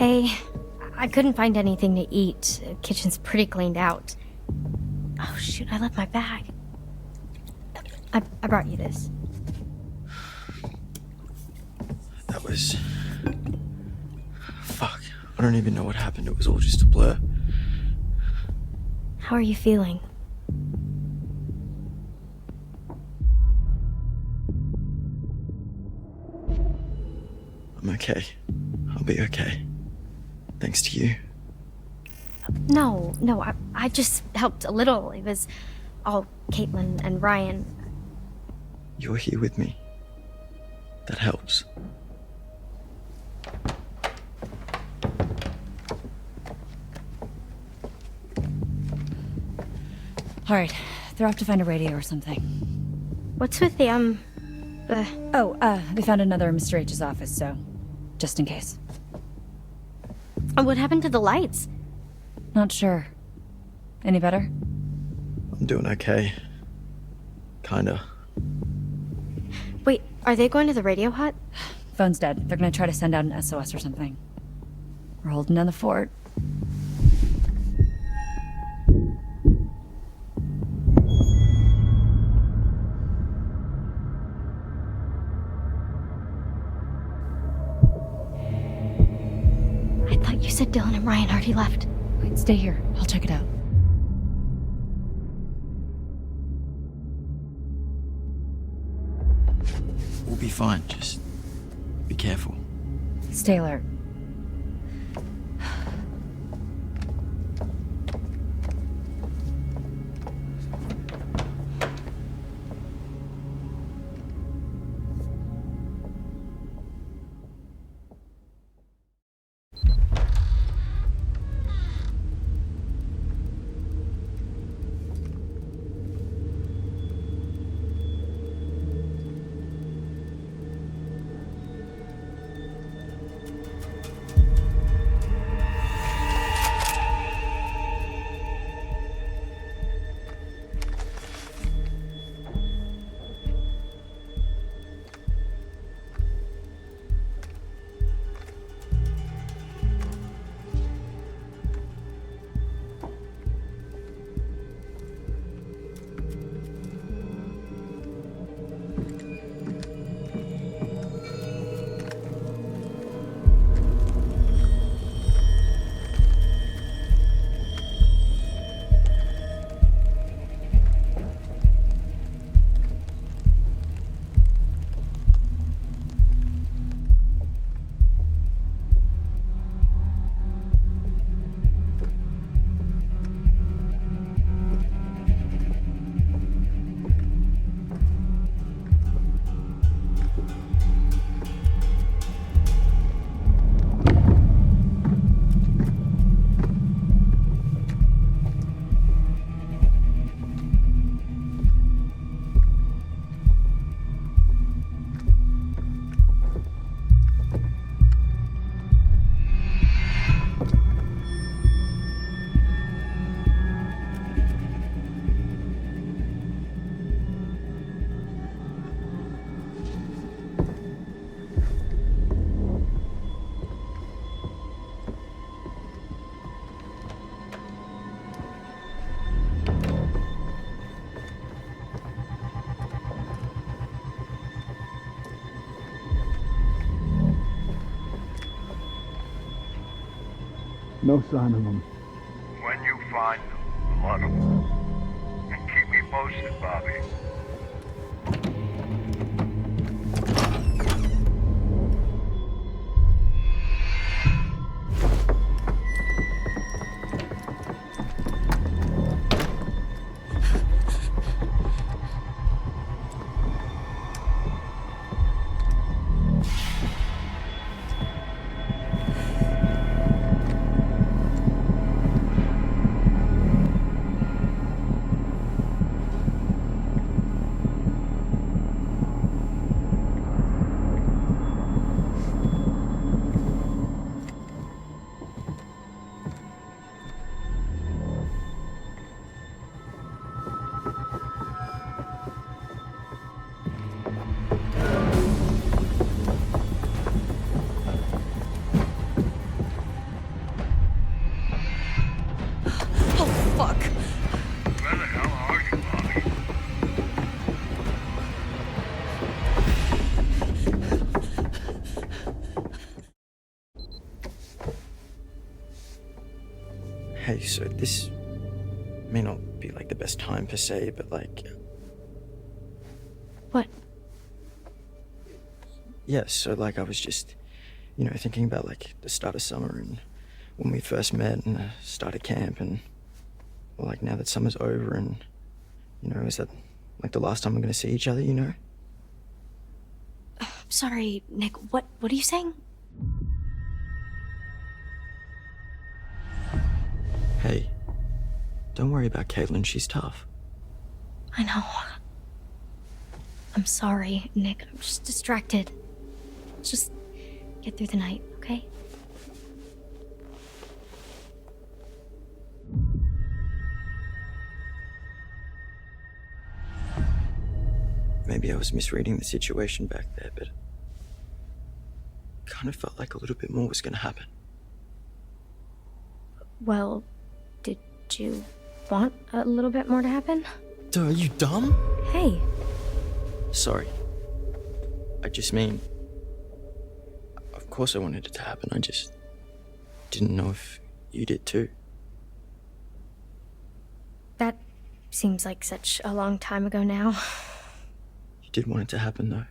Hey, I couldn't find anything to eat. The kitchen's pretty cleaned out. Oh shoot, I left my bag. I brought you this. That was... Fuck. I don't even know what happened. It was all just a blur. How are you feeling? I'm okay. I'll be okay. Thanks to you. No, I just helped a little. It was all Caitlin and Ryan. You're here with me. That helps. All right, they're off to find a radio or something. What's with the, they found another Mr. H's office, so just in case. What happened to the lights? Not sure. Any better? I'm doing okay. Kinda. Wait, are they going to the radio hut? Phone's dead. They're gonna try to send out an SOS or something. We're holding down the fort. I thought you said Dylan and Ryan already left. Wait, stay here. I'll check it out. We'll be fine. Just be careful. Stay alert. No sign of them. When you find them, let them. And keep me posted, Bobby. Hey, so this may not be like the best time per se, but like, What? yeah, so like I was just, thinking about like the start of summer and when we first met and the start of camp and well, like now that summer's over and, is that like the last time we're gonna see each other, Sorry, Nick, what are you saying? Hey, don't worry about Caitlin, she's tough. I know. I'm sorry, Nick. I'm just distracted. Let's just get through the night, okay? Maybe I was misreading the situation back there, but kind of felt like a little bit more was gonna happen. Well, did you want a little bit more to happen? Duh, are you dumb? Hey, Sorry. I just mean, of course I wanted it to happen. I just didn't know if you did too. that seems like such a long time ago now. You did want it to happen though.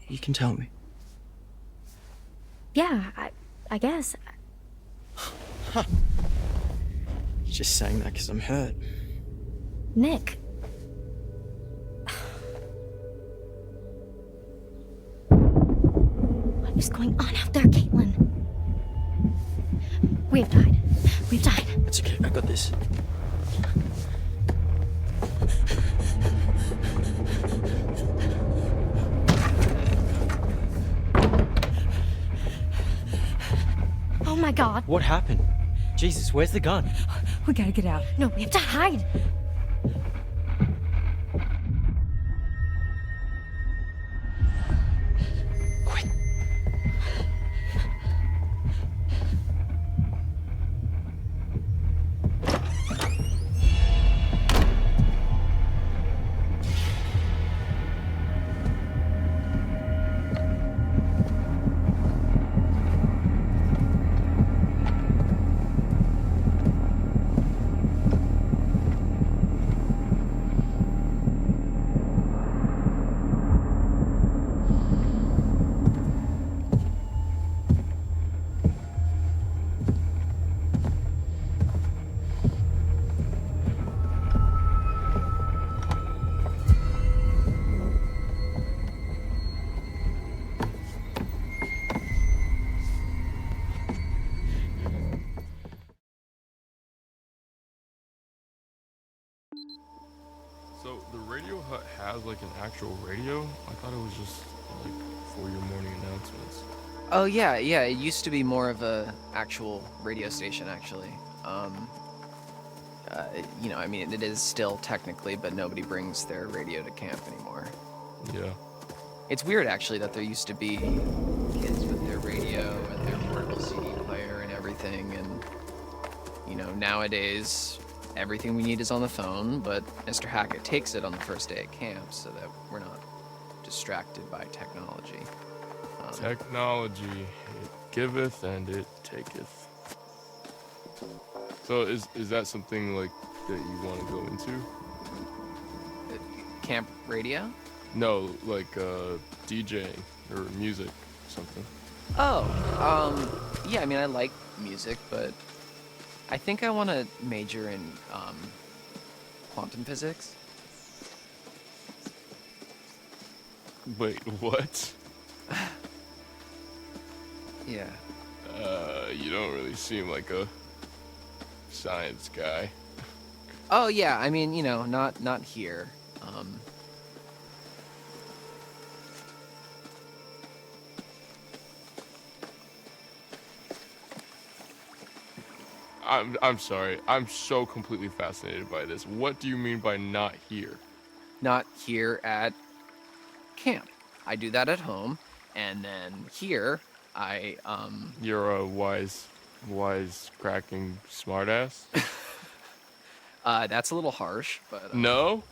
You can tell me. Yeah, I guess. You're just saying that because I'm hurt. Nick. What is going on out there, Caitlin? We've died. We've died. It's okay, I got this. Oh my god. What happened? Jesus, where's the gun? We gotta get out. No, we have to hide. Quick. So the radio hut has like an actual radio? I thought it was just like for your morning announcements. Oh yeah, it used to be more of a actual radio station actually. I mean it is still technically, but nobody brings their radio to camp anymore. Yeah. It's weird actually that there used to be kids with their radio and their portable CD player and everything, and nowadays everything we need is on the phone, but Mr. Hackett takes it on the first day at camp so that we're not distracted by technology. Technology, it giveth and it taketh. So is that something like that you want to go into? Camp radio? No, like DJing or music, something. Yeah, I mean I like music, but I think I want to major in quantum physics. Wait, what? Yeah. You don't really seem like a science guy. Oh yeah, I mean, not here. I'm sorry. I'm so completely fascinated by this. What do you mean by not here? Not here at camp. I do that at home, and then here I You're a wise cracking smartass? that's a little harsh, but No?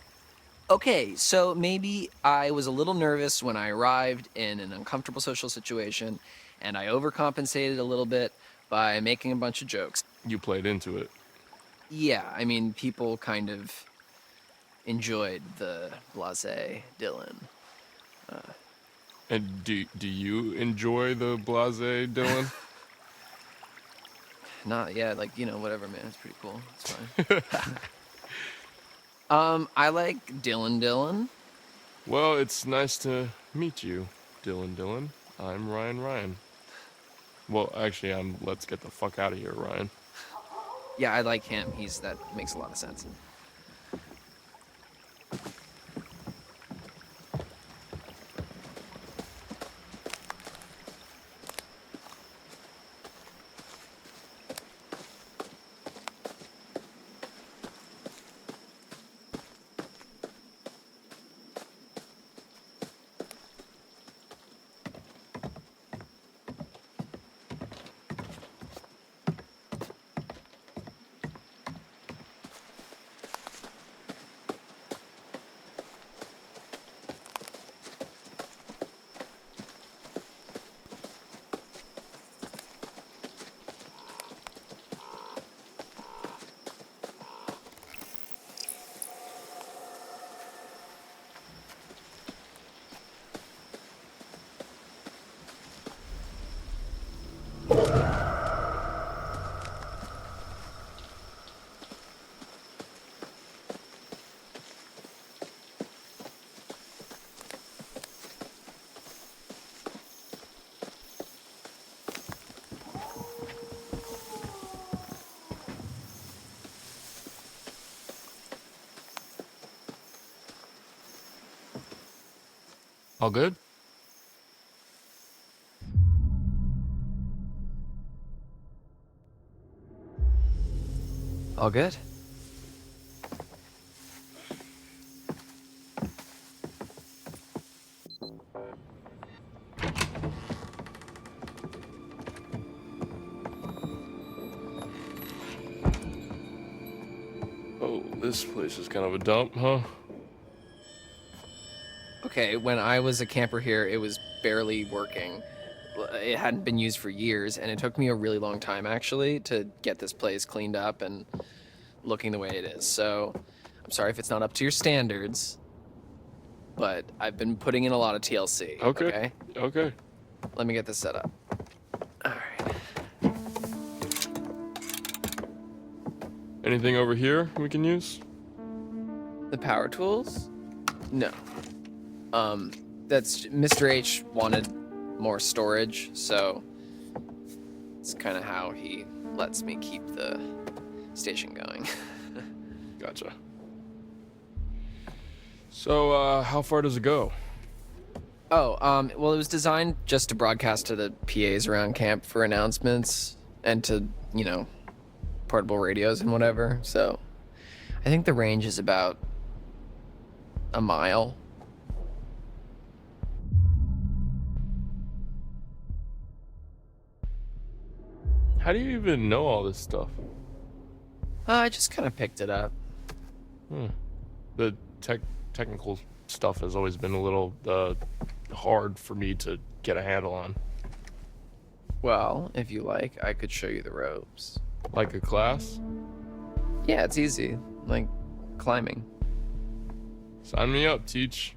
okay, so maybe I was a little nervous when I arrived in an uncomfortable social situation, and I overcompensated a little bit by making a bunch of jokes. You played into it. Yeah, I mean, people kind of enjoyed the blasé Dylan. And do you enjoy the blasé Dylan? Not yet, like, you know, whatever, man. It's pretty cool. It's fine. I like Dylan. Well, it's nice to meet you, Dylan. I'm Ryan. Well, actually, I'm let's get the fuck out of here, Ryan. Yeah, I like him. That makes a lot of sense. All good? All good? Oh, this place is kind of a dump, huh? Okay, when I was a camper here, it was barely working. It hadn't been used for years, and it took me a really long time, actually, to get this place cleaned up and looking the way it is. So, I'm sorry if it's not up to your standards, but I've been putting in a lot of TLC. Okay. Let me get this set up. All right. Anything over here we can use? The power tools? No. That's Mr. H wanted more storage, so it's kind of how he lets me keep the station going. Gotcha. So, how far does it go? Oh, well, it was designed just to broadcast to the PAs around camp for announcements and to, you know, portable radios and whatever. So I think the range is about a mile. How do you even know all this stuff? I just kind of picked it up. The technical stuff has always been a little hard for me to get a handle on. Well, if you like, I could show you the ropes. Like a class? Yeah, it's easy. Like climbing. Sign me up, teach.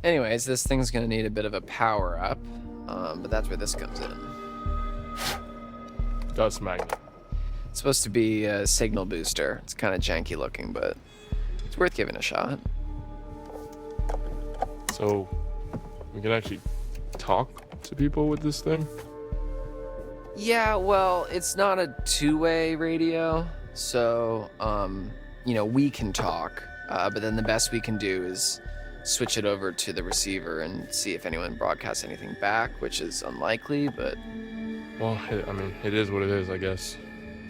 Anyways, this thing's gonna need a bit of a power up, but that's where this comes in. Dust magnet. It's supposed to be a signal booster. It's kind of janky looking, but it's worth giving a shot. So, we can actually talk to people with this thing? Yeah, well, it's not a two-way radio, so, you know, we can talk, but then the best we can do is switch it over to the receiver and see if anyone broadcasts anything back, which is unlikely, but... Well, I mean, it is what it is, I guess.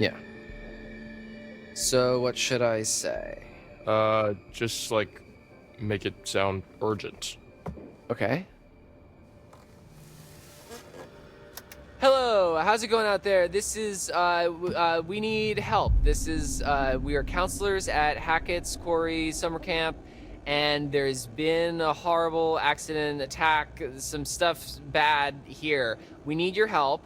Yeah. So, what should I say? Just, like, make it sound urgent. Okay. Hello, how's it going out there? This is, we need help. This is, we are counselors at Hackett's Quarry summer camp, and there's been a horrible accident, attack, some stuff bad here. We need your help.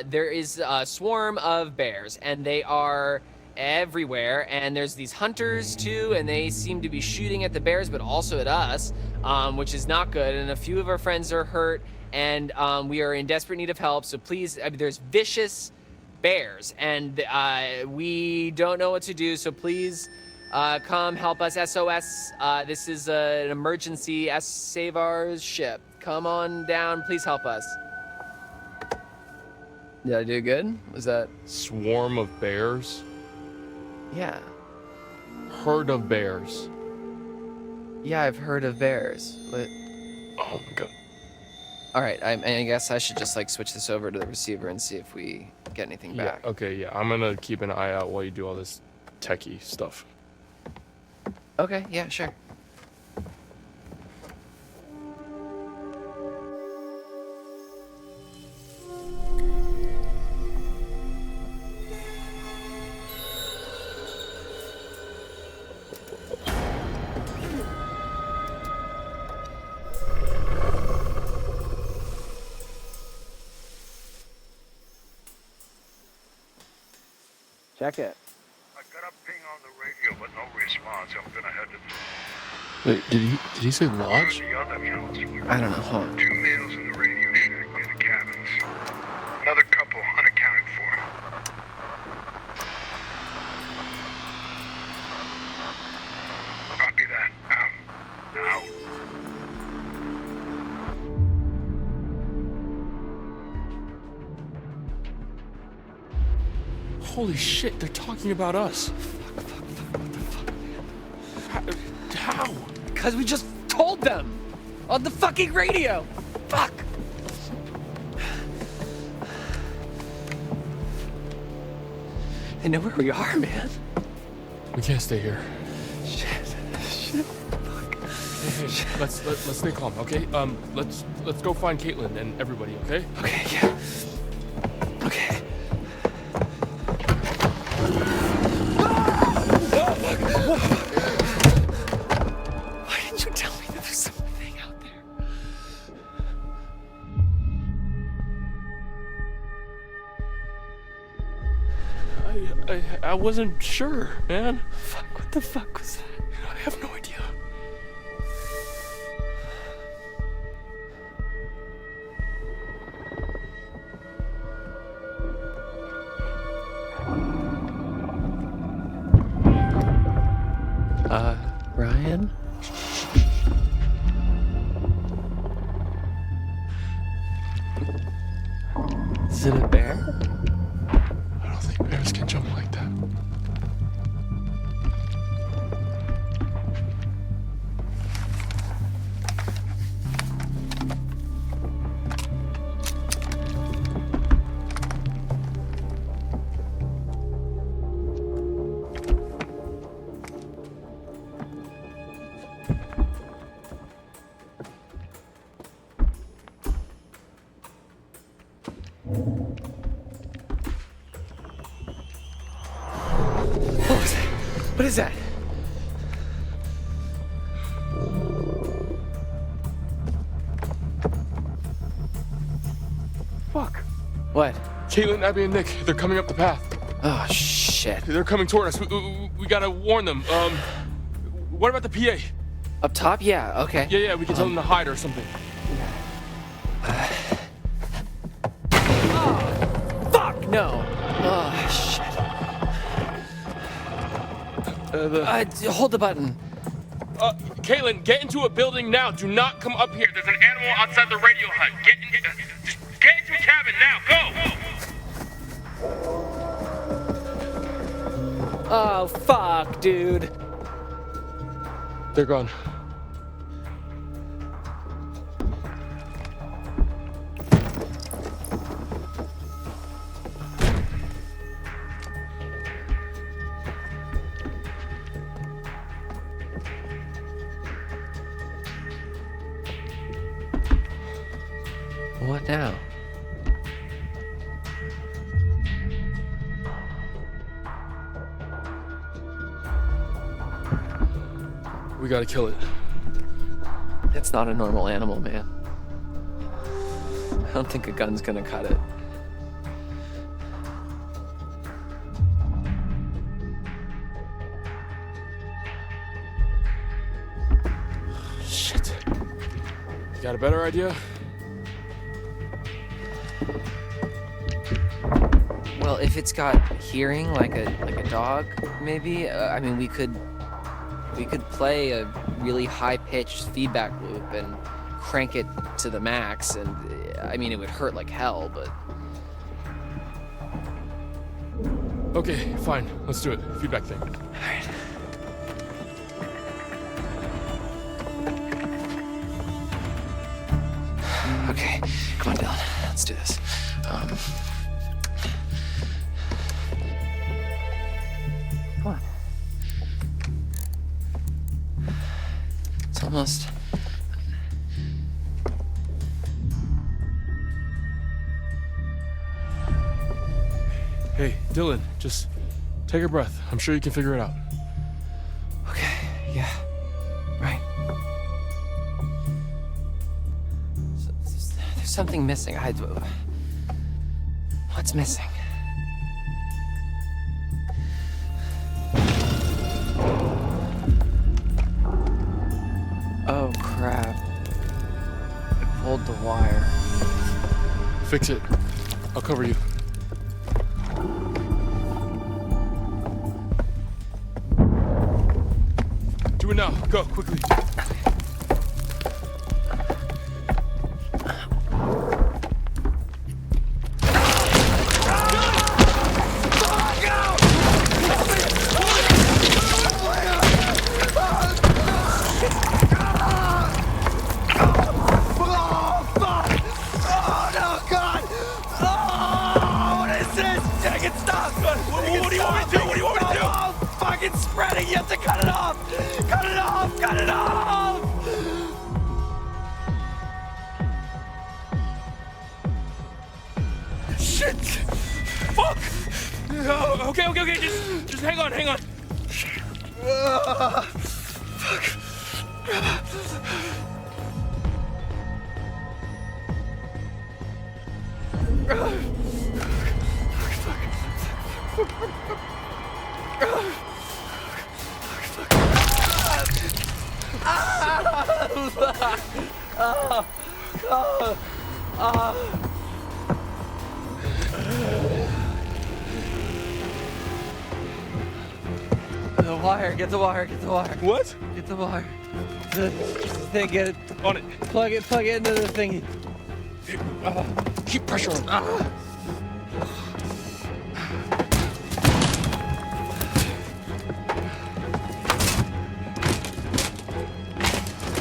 there is a swarm of bears, and they are everywhere, and there's these hunters too, and they seem to be shooting at the bears but also at us, which is not good, and a few of our friends are hurt, and we are in desperate need of help, so please, there's vicious bears, and we don't know what to do, so please come help us. SOS, this is an emergency. Save our ship. Come on down, please help us. Did I do good? Was that? Swarm of bears? Yeah. Herd of bears. Yeah, I've heard of bears. But... Oh my god. All right, I guess I should just like switch this over to the receiver and see if we get anything back. Yeah, okay, yeah. I'm gonna keep an eye out while you do all this techie stuff. Okay, yeah, sure. Check it. I got a ping on the radio, but no response. I'm gonna head to Wait, did he say lodge? the other counts. I don't know, hold on. 2 males in the radio shack near the cabins. Another couple unaccounted for. Copy that. Out. Holy shit, they're talking about us. What the fuck, man? How? Because we just told them on the fucking radio. Fuck. They know where we are, man. We can't stay here. Shit. Fuck. Hey, let's stay calm, okay? Let's go find Caitlin and everybody, okay? Okay, yeah. Okay. Why didn't you tell me that there's something out there? I wasn't sure, man. Fuck, what the fuck was that? I have no idea. Ryan? Is it a bear? I don't think bears can jump like that. What was that? What is that? Fuck. What? Caitlin, Abby, and Nick, they're coming up the path. Oh, shit. They're coming toward us. We gotta warn them. What about the PA? Up top? Yeah, okay. Yeah, we can tell them to hide or something. Fuck, no. Oh, shit. Hold the button. Caitlin, get into a building now. Do not come up here. There's an animal outside the radio hut. Just get into a cabin now. Go! Oh, fuck, dude. They're gone. What now? We gotta kill it. It's not a normal animal, man. I don't think a gun's gonna cut it. Got a better idea? Well, if it's got hearing like a dog, maybe. I mean, we could play a really high-pitched feedback loop and crank it to the max, and I mean, it would hurt like hell, but. Okay, fine. Let's do it. Feedback thing. Alright. Okay, come on, Dylan. Let's do this. Come on. It's almost. Hey, Dylan, just take a breath. I'm sure you can figure it out. Okay, yeah. Right. There's something missing. What's missing? Oh, crap. I pulled the wire. Fix it. I'll cover you. Do it now. Go, quickly. What do you want me to do? What do you want me to do? Oh, fucking spreading. You have to cut it off. Cut it off. Cut it off. Shit. Fuck. Oh, okay. Just hang on. Fuck. The wire, get the wire. What? Get the wire. The thing, get it. On it. Plug it into the thingy. Keep pressure on.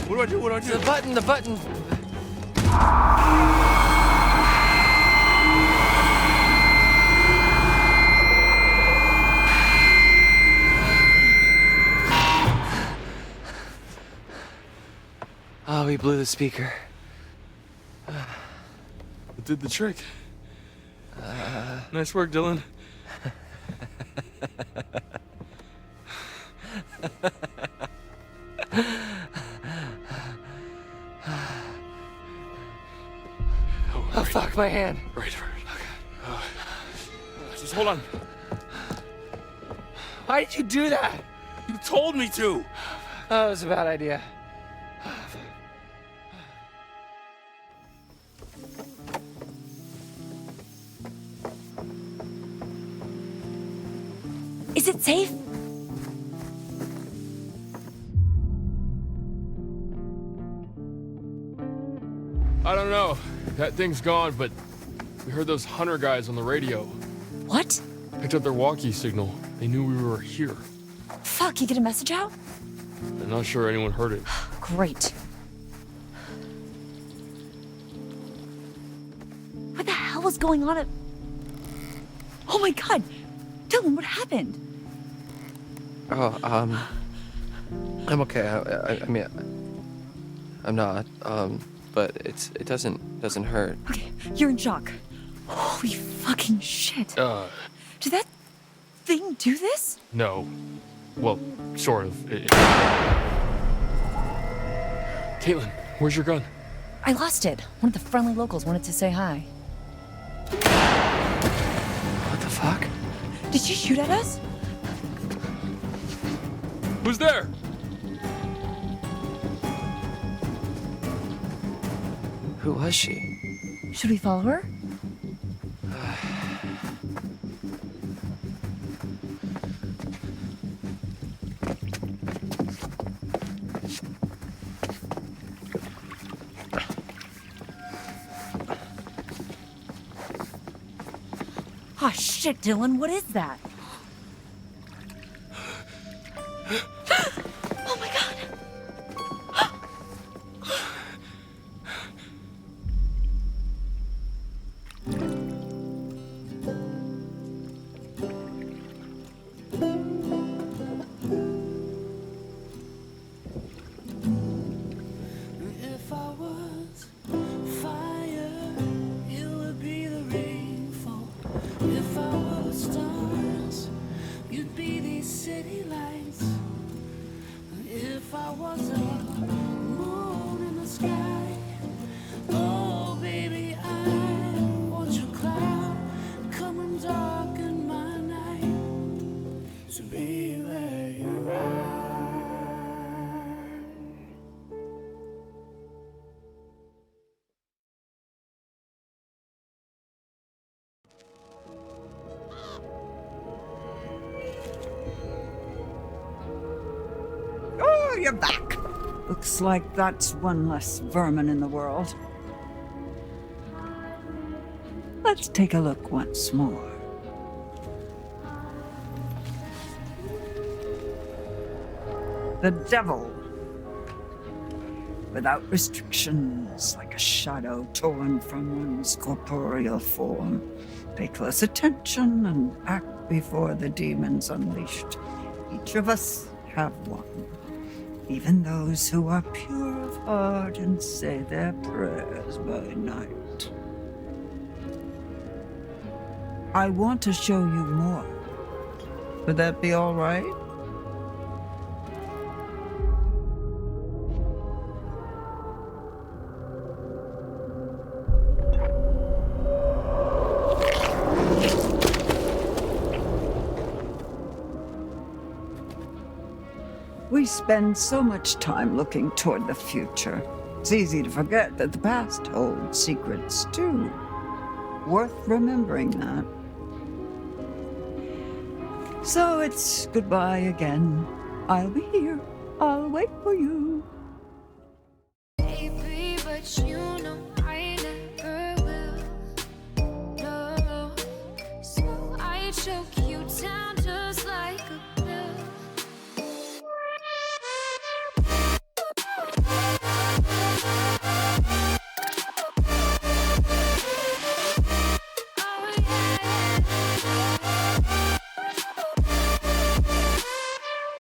What do I do? The button. Oh, we blew the speaker. It did the trick. Nice work, Dylan. Oh, fuck, my hand. Right. Okay. Just hold on. Why did you do that? You told me to. Oh, it was a bad idea. Is it safe? I don't know. That thing's gone, but we heard those hunter guys on the radio. What? Picked up their walkie signal. They knew we were here. Fuck, you get a message out? I'm not sure anyone heard it. Great. What the hell was going on at... Oh my god! Dylan, what happened? Oh, I'm okay. I mean, I'm not. But it doesn't hurt. Okay, you're in shock. Holy fucking shit. Did that thing do this? No. Well, sort of. Caitlin, where's your gun? I lost it. One of the friendly locals wanted to say hi. What the fuck? Did she shoot at us? Who's there? Who was she? Should we follow her? Oh shit, Dylan, what is that? Oh my god! If I was fire, you would be the rainfall. If I was stars, you'd be these city lights. If I was a moon in the sky, oh baby, I want your cloud come and darken my night to be where you are. Oh, you're back. Looks like that's one less vermin in the world. Let's take a look once more. The devil. Without restrictions, like a shadow torn from one's corporeal form. Pay close attention and act before the demons unleashed. Each of us have one. Even those who are pure of heart and say their prayers by night. I want to show you more. Would that be all right? We spend so much time looking toward the future. It's easy to forget that the past holds secrets too. Worth remembering that. So it's goodbye again. I'll be here. I'll wait for you. Baby, but you know